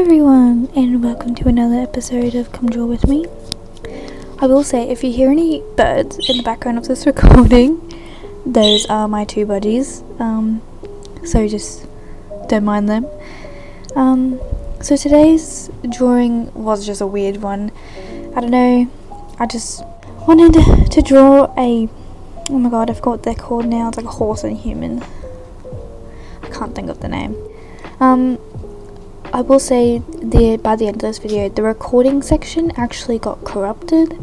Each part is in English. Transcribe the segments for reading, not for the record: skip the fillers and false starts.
everyone, and welcome to another episode of Come Draw With Me. I will say, if you hear any birds in the background of this recording, those are my two buddies, so just don't mind them. So today's drawing was just a weird one. I don't know, I just wanted to draw oh my god, I forgot what they're called now. It's like a horse and a human. I can't think of the name. I will say by the end of this video, the recording section actually got corrupted,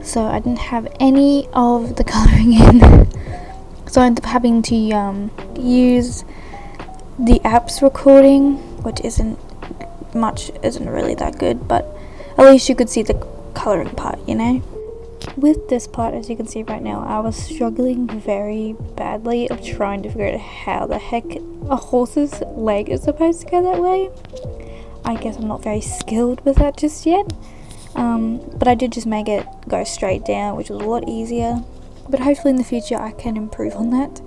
so I didn't have any of the colouring in. So I ended up having to use the app's recording, which isn't really that good, but at least you could see the colouring part, you know? With this part, as you can see right now, I was struggling very badly of trying to figure out how the heck a horse's leg is supposed to go that way. I guess I'm not very skilled with that just yet, but I did just make it go straight down, which was a lot easier, but hopefully in the future I can improve on that.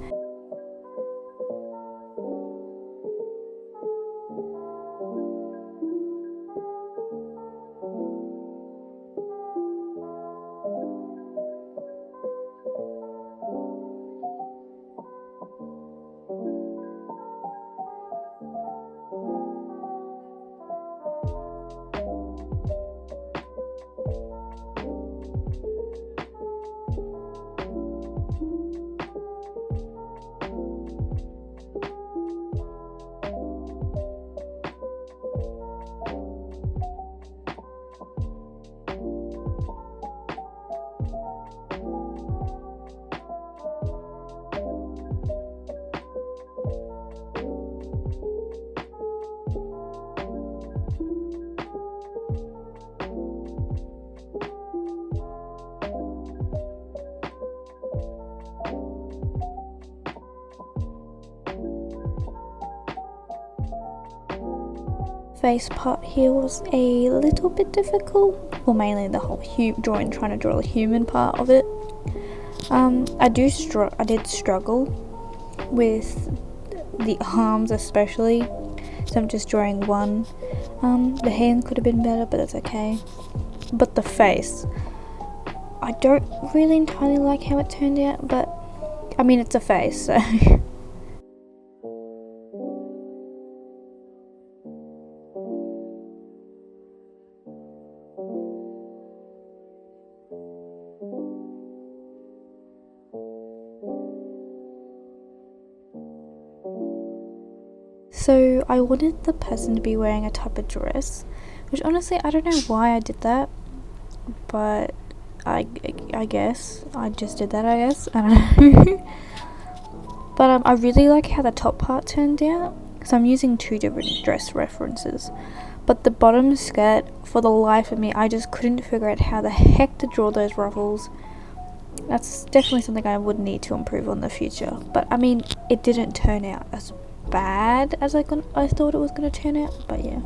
Face part here was a little bit difficult, well, mainly the whole trying to draw the human part of it. I did struggle with the arms especially, so I'm just drawing one. The hand could have been better, but that's okay. But the face, I don't really entirely like how it turned out, but I mean, it's a face, so So I wanted the person to be wearing a type of dress, which honestly I don't know why I did that, but I guess I just did that, I guess. I don't know. But I really like how the top part turned out, because I'm using two different dress references. But the bottom skirt, for the life of me, I just couldn't figure out how the heck to draw those ruffles. That's definitely something I would need to improve on in the future. But I mean, it didn't turn out as bad as I thought it was going to turn out, but yeah.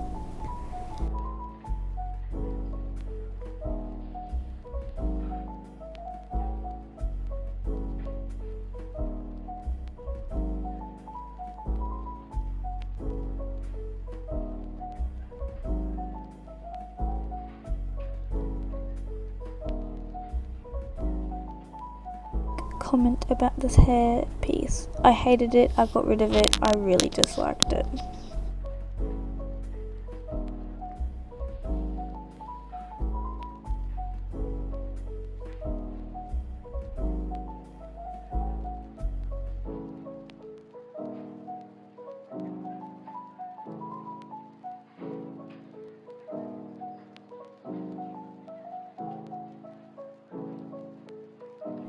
Comment about this hair piece. I hated it, I got rid of it, I really disliked it.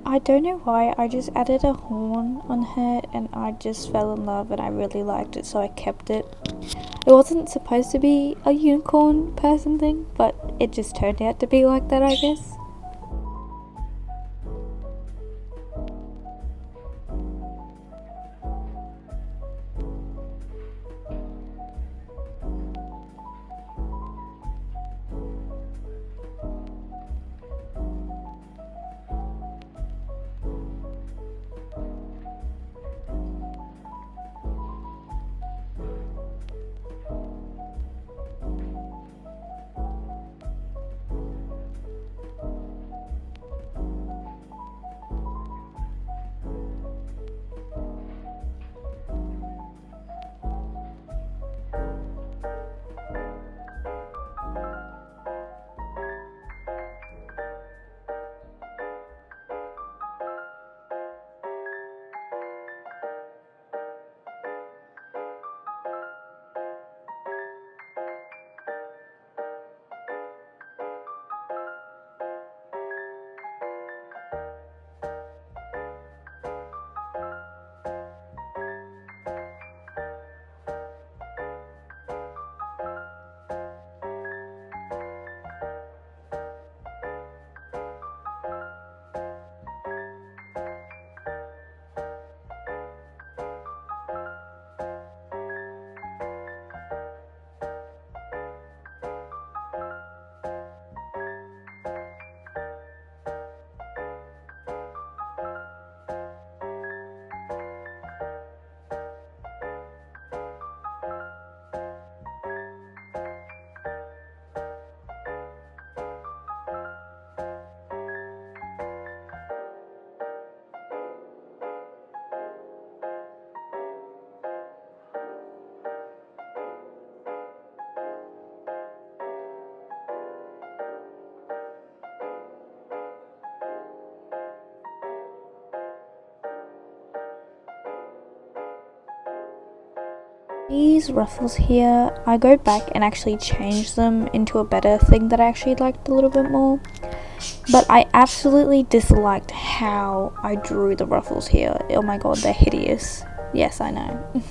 I don't know why, I just added a horn on her and I just fell in love and I really liked it, so I kept it. It wasn't supposed to be a unicorn person thing, but it just turned out to be like that, I guess. These ruffles here, I go back and actually change them into a better thing that I actually liked a little bit more. But I absolutely disliked how I drew the ruffles here. Oh my god, they're hideous. Yes, I know.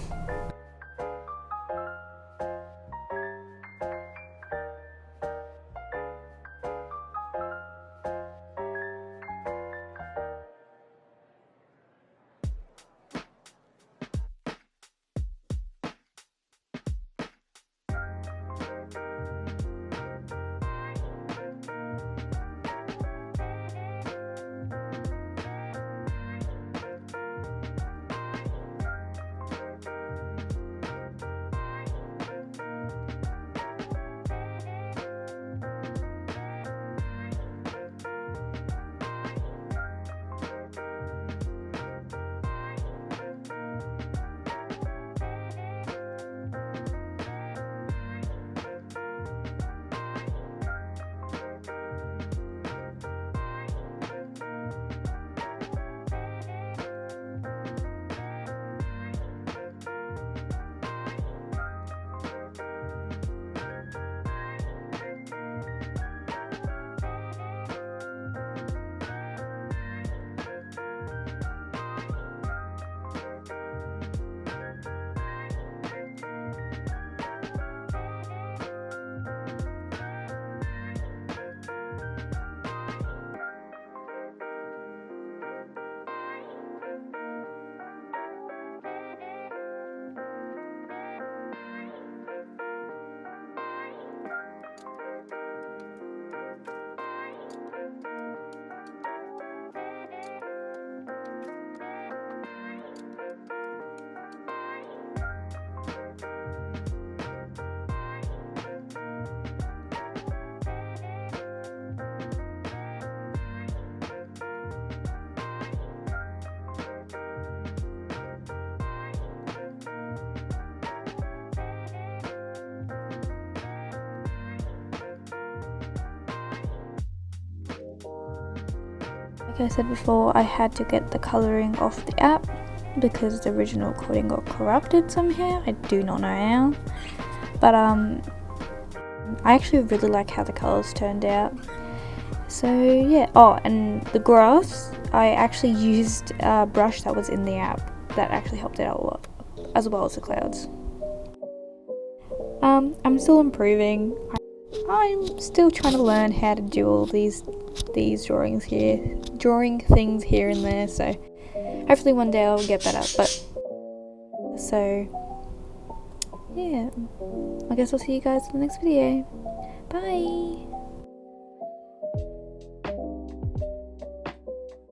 Like I said before, I had to get the colouring off the app because the original coding got corrupted somehow. I do not know how. But I actually really like how the colours turned out. So yeah. Oh, and the grass, I actually used a brush that was in the app that actually helped it out a lot, as well as the clouds. I'm still improving. I'm still trying to learn how to do all these drawing things here and there, so hopefully one day I'll get better. But so yeah, I guess I'll see you guys in the next video. Bye.